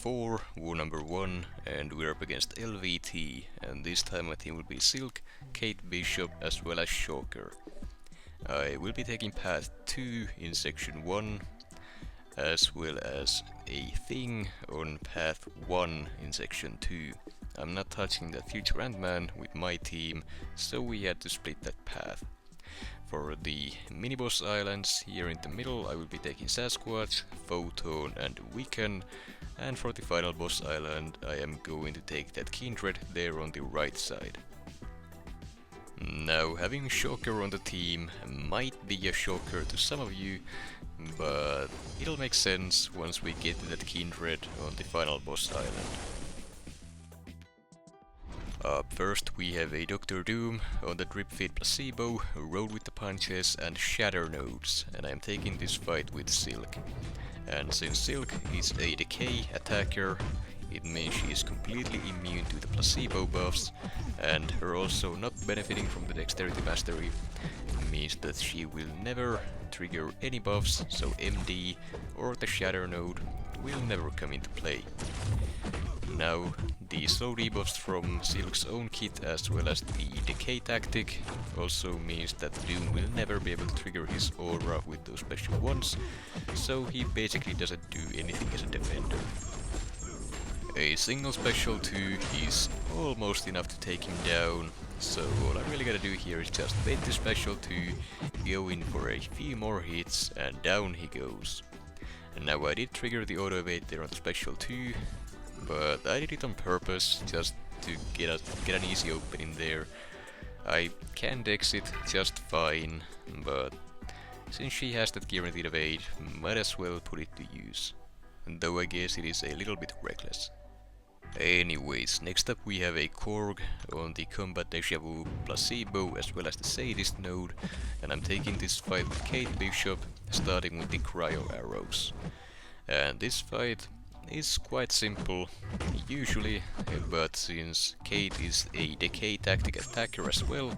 S44, war number 1, and we're up against LVT, and this time my team will be Silk, Kate Bishop as well as Shocker. I will be taking path 2 in section 1, as well as a thing on path 1 in section 2. I'm not touching the future Ant-Man with my team, so we had to split that path. For the mini-boss islands here in the middle, I will be taking Sasquatch, Photon and Wiccan, and for the final boss island I am going to take that Kindred there on the right side. Now, having Shocker on the team might be a shocker to some of you, but it'll make sense once we get to that Kindred on the final boss island. Up first we have a Dr. Doom on the Drip Feed Placebo, Roll with the Punches and Shatter Nodes, and I am taking this fight with Silk. And since Silk is a decay attacker, it means she is completely immune to the placebo buffs, and her also not benefiting from the Dexterity Mastery means that she will never trigger any buffs, so MD or the Shatter Node will never come into play. Now, the slow debuffs from Silk's own kit as well as the decay tactic also means that Doom will never be able to trigger his aura with those special ones, so he basically doesn't do anything as a defender. A single special 2 is almost enough to take him down, so all I really gotta do here is just bait the special 2, go in for a few more hits, and down he goes. And now I did trigger the auto evade there on the special 2, but I did it on purpose, just to get an easy opening there. I can dex it just fine, but since she has that guaranteed evade, might as well put it to use. Though I guess it is a little bit reckless. Anyways, next up we have a Korg on the Combat Deja Vu Placebo as well as the Sadist node, and I'm taking this fight with Kate Bishop, starting with the Cryo Arrows. And this fight is quite simple, usually, but since Kate is a decay tactic attacker as well,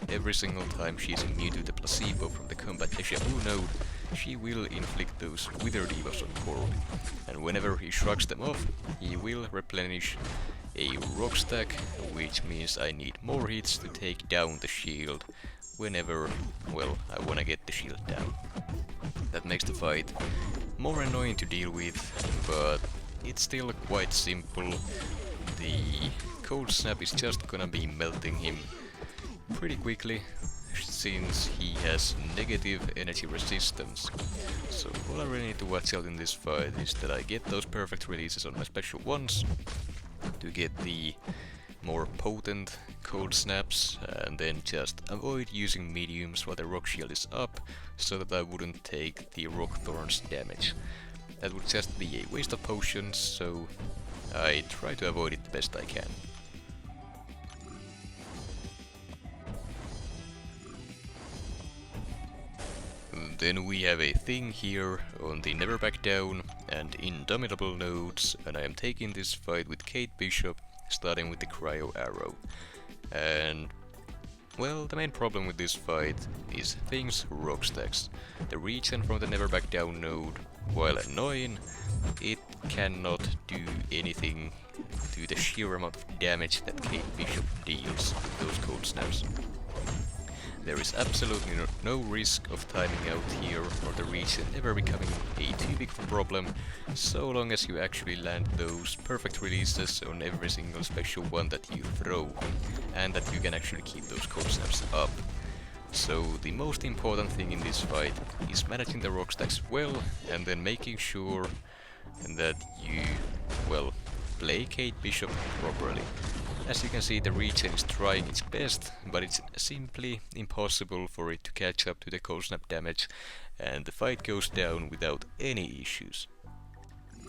every single time she is immune to the placebo from the Combat Deja Vu node, she will inflict those Wither debuffs on Korg, and whenever he shrugs them off, he will replenish a rock stack, which means I need more hits to take down the shield whenever, well, I wanna get the shield down. That makes the fight more annoying to deal with, but it's still quite simple. The cold snap is just gonna be melting him pretty quickly, since he has negative energy resistance. So all I really need to watch out in this fight is that I get those perfect releases on my special ones to get the more potent cold snaps, and then just avoid using mediums while the rock shield is up, so that I wouldn't take the rock thorns damage. That would just be a waste of potions, so I try to avoid it the best I can. Then we have a thing here on the Never Back Down and Indomitable nodes, and I am taking this fight with Kate Bishop, starting with the Cryo Arrow. And well, the main problem with this fight is things rock stacks. The regen from the Never Back Down node, while annoying, it cannot do anything to the sheer amount of damage that Kate Bishop deals with those cold snaps. There is absolutely no risk of timing out here or the regen ever becoming a too big of a problem, so long as you actually land those perfect releases on every single special one that you throw, and that you can actually keep those cold snaps up. So the most important thing in this fight is managing the rock stacks well, and then making sure that you, well, play Kate Bishop properly. As you can see, the regen is trying its best, but it's simply impossible for it to catch up to the cold snap damage, and the fight goes down without any issues.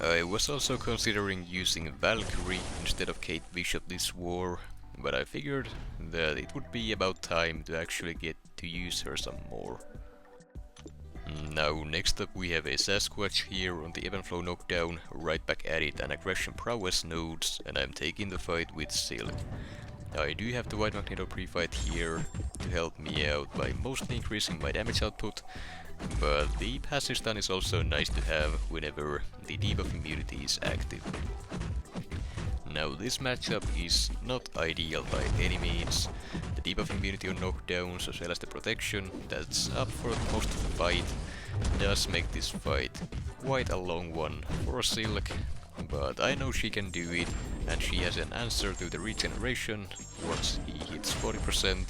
I was also considering using Valkyrie instead of Kate Bishop this war, but I figured that it would be about time to actually get to use her some more. Now, next up we have a Sasquatch here on the Ebb and Flow knockdown, right back at it, and aggression prowess nodes, and I'm taking the fight with Silk. I do have the White Magneto pre-fight here to help me out by mostly increasing my damage output, but the passive stun is also nice to have whenever the debuff immunity is active. Now this matchup is not ideal by any means. The debuff immunity on knockdowns as well as the protection that's up for most of the fight does make this fight quite a long one for Silk, but I know she can do it, and she has an answer to the regeneration once he hits 40%,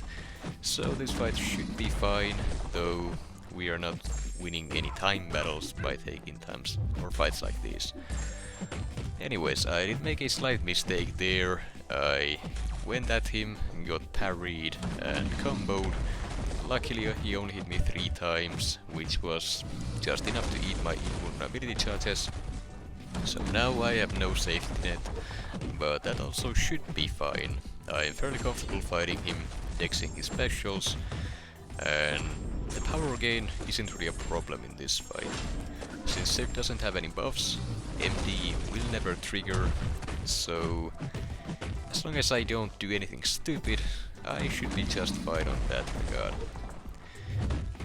so this fight should be fine, though we are not winning any time battles by taking times or fights like this. Anyways, I did make a slight mistake there. I went at him, got parried and comboed. Luckily he only hit me 3 times, which was just enough to eat my invulnerability charges. So now I have no safety net, but that also should be fine. I am fairly comfortable fighting him, dexing his specials, and the power gain isn't really a problem in this fight. Since Silk doesn't have any buffs, MD will never trigger, so as long as I don't do anything stupid, I should be just fine on that regard.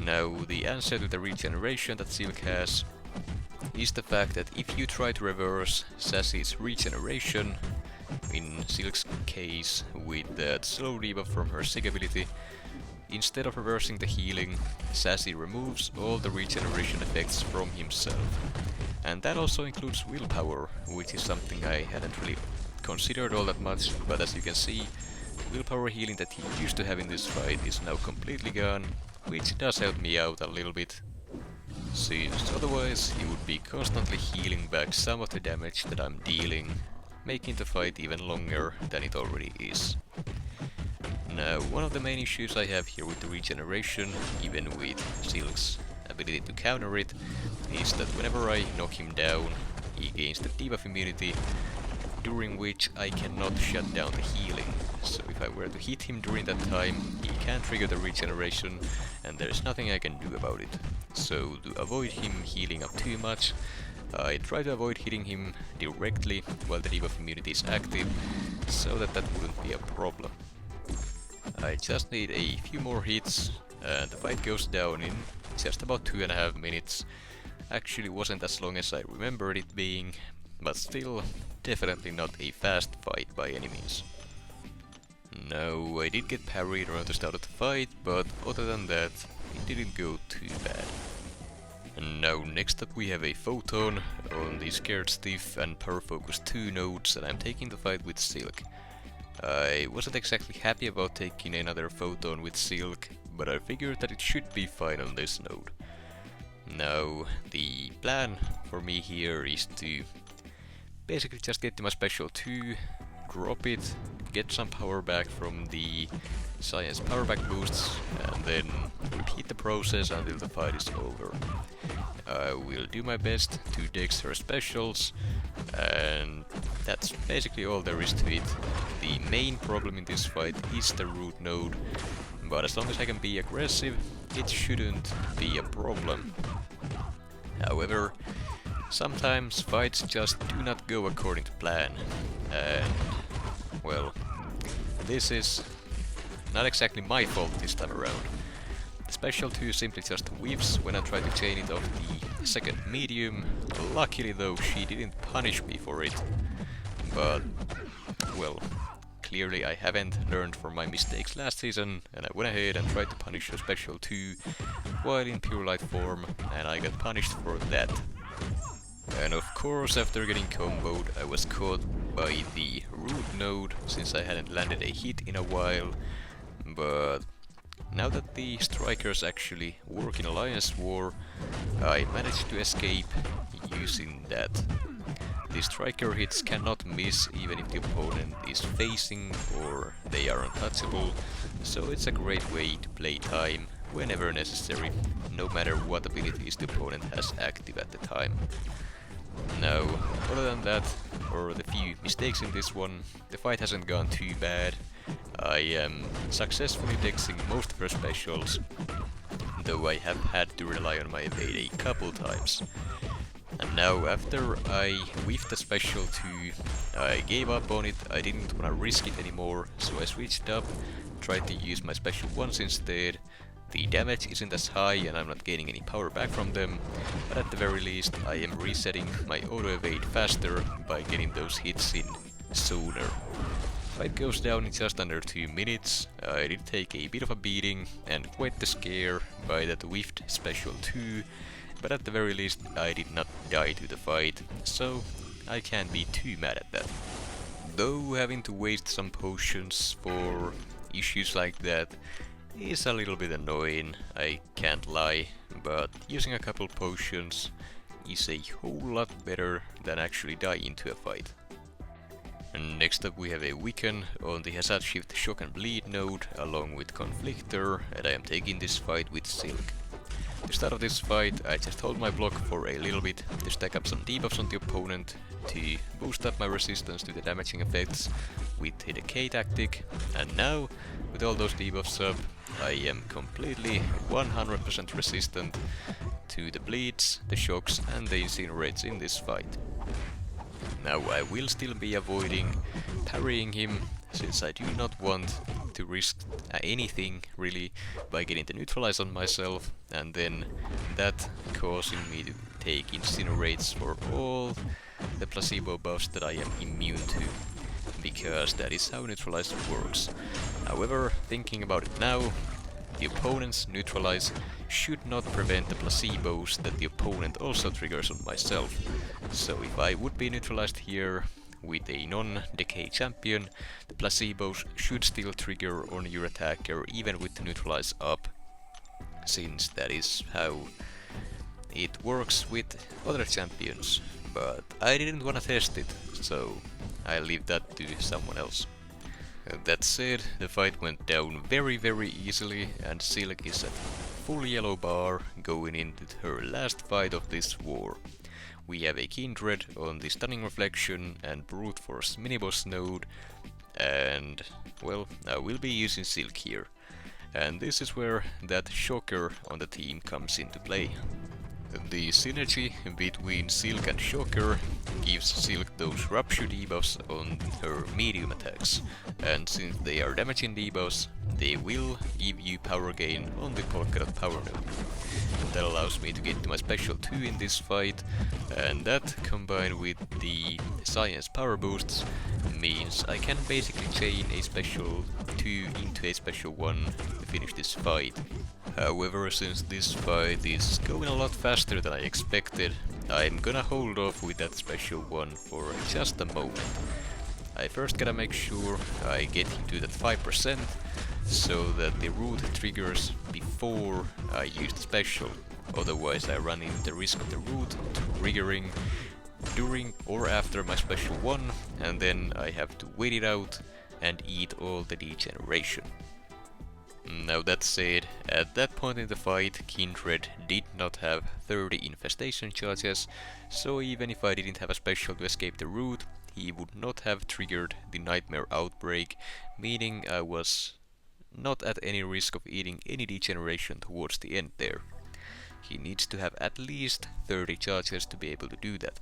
Now, the answer to the regeneration that Silk has is the fact that if you try to reverse Sassy's regeneration, in Silk's case with that slow debuff from her Sig ability, instead of reversing the healing, Sassy removes all the regeneration effects from himself. And that also includes willpower, which is something I hadn't really considered all that much, but as you can see, willpower healing that he used to have in this fight is now completely gone, which does help me out a little bit, since otherwise he would be constantly healing back some of the damage that I'm dealing, making the fight even longer than it already is. Now, one of the main issues I have here with the regeneration, even with Silk's ability to counter it, is that whenever I knock him down, he gains the debuff immunity, during which I cannot shut down the healing. So if I were to hit him during that time, he can trigger the regeneration, and there's nothing I can do about it. So to avoid him healing up too much, I try to avoid hitting him directly while the debuff immunity is active, so that wouldn't be a problem. I just need a few more hits, and the fight goes down in just about 2.5 minutes. Actually wasn't as long as I remembered it being, but still definitely not a fast fight by any means. Now, I did get parried around the start of the fight, but other than that, it didn't go too bad. And now next up we have a Photon on the Scared Stiff and Power Focus 2 nodes, and I'm taking the fight with Silk. I wasn't exactly happy about taking another Photon with Silk, but I figured that it should be fine on this node. Now, the plan for me here is to basically just get to my special 2, drop it, get some power back from the Science power back boosts, and then repeat the process until the fight is over. I will do my best to dex her specials, and that's basically all there is to it. The main problem in this fight is the root node, but as long as I can be aggressive, it shouldn't be a problem. However, sometimes fights just do not go according to plan, and well, this is not exactly my fault this time around. The special 2 simply just whiffs when I try to chain it off the second medium. Luckily though, she didn't punish me for it, but well, clearly I haven't learned from my mistakes last season, and I went ahead and tried to punish her special 2 while in pure light form, and I got punished for that. And of course, after getting comboed, I was caught by the root node, since I hadn't landed a hit in a while, but now that the strikers actually work in Alliance War, I managed to escape using that. The striker hits cannot miss even if the opponent is facing or they are untouchable, so it's a great way to play time whenever necessary, no matter what abilities the opponent has active at the time. Now, other than that, or the few mistakes in this one, the fight hasn't gone too bad. I am successfully dexing most of her specials, though I have had to rely on my evade a couple times. And now, after I whiffed the special 2, I gave up on it. I didn't want to risk it anymore, so I switched up, tried to use my special 1s instead, the damage isn't as high and I'm not gaining any power back from them, but at the very least I am resetting my auto-evade faster by getting those hits in sooner. Fight goes down in just under 2 minutes. I did take a bit of a beating and quite the scare by that whiffed special 2, but at the very least I did not die to the fight, so I can't be too mad at that. Though having to waste some potions for issues like that is a little bit annoying, I can't lie, but using a couple potions is a whole lot better than actually dying into a fight. And next up we have a Wiccan on the Hazard Shift Shock and Bleed node along with Conflictor, and I am taking this fight with Silk. To start off this fight I just hold my block for a little bit to stack up some debuffs on the opponent to boost up my resistance to the damaging effects with a decay tactic, and now with all those debuffs up I am completely 100% resistant to the bleeds, the shocks and the incinerates in this fight. Now I will still be avoiding parrying him, since I do not want to risk anything really by getting the neutralize on myself and then that causing me to take incinerates for all the placebo buffs that I am immune to, because that is how neutralize works. However, thinking about it now, the opponent's neutralize should not prevent the placebos that the opponent also triggers on myself. So if I would be neutralized here with a non-decay champion, the placebos should still trigger on your attacker even with the neutralize up, since that is how it works with other champions. But I didn't want to test it, so I leave that to someone else. That said, the fight went down very easily and Silk is at full yellow bar going into her last fight of this war. We have a Kindred on the Stunning Reflection and Brute Force miniboss node, and well, I will be using Silk here. And this is where that Shocker on the team comes into play. The synergy between Silk and Shocker gives Silk those Rupture debuffs on her medium attacks, and since they are damaging debuffs, they will give you power gain on the Polkadot power node. That allows me to get to my special 2 in this fight, and that combined with the science power boosts means I can basically chain a special 2 into a special 1 to finish this fight. However, since this fight is going a lot faster than I expected, I'm gonna hold off with that special 1 for just a moment. I first gotta make sure I get into that 5% so that the root triggers before I use the special, otherwise I run into the risk of the root triggering during or after my special 1, and then I have to wait it out and eat all the degeneration. Now that said, at that point in the fight, Kindred did not have 30 infestation charges, so even if I didn't have a special to escape the root, he would not have triggered the Nightmare Outbreak, meaning I was not at any risk of eating any degeneration towards the end there. He needs to have at least 30 charges to be able to do that.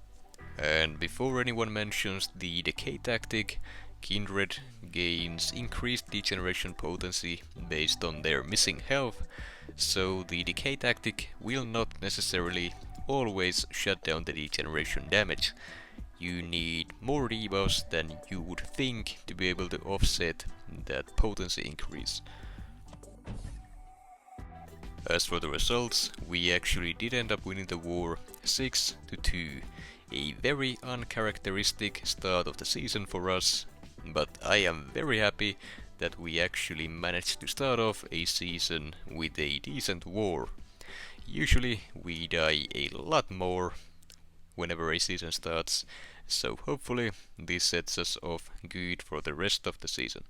And before anyone mentions the decay tactic, Kindred gains increased degeneration potency based on their missing health, so the decay tactic will not necessarily always shut down the degeneration damage. You need more debuffs than you would think to be able to offset that potency increase. As for the results, we actually did end up winning the war 6-2, a very uncharacteristic start of the season for us, but I am very happy that we actually managed to start off a season with a decent war. Usually we die a lot more whenever a season starts, so hopefully this sets us off good for the rest of the season.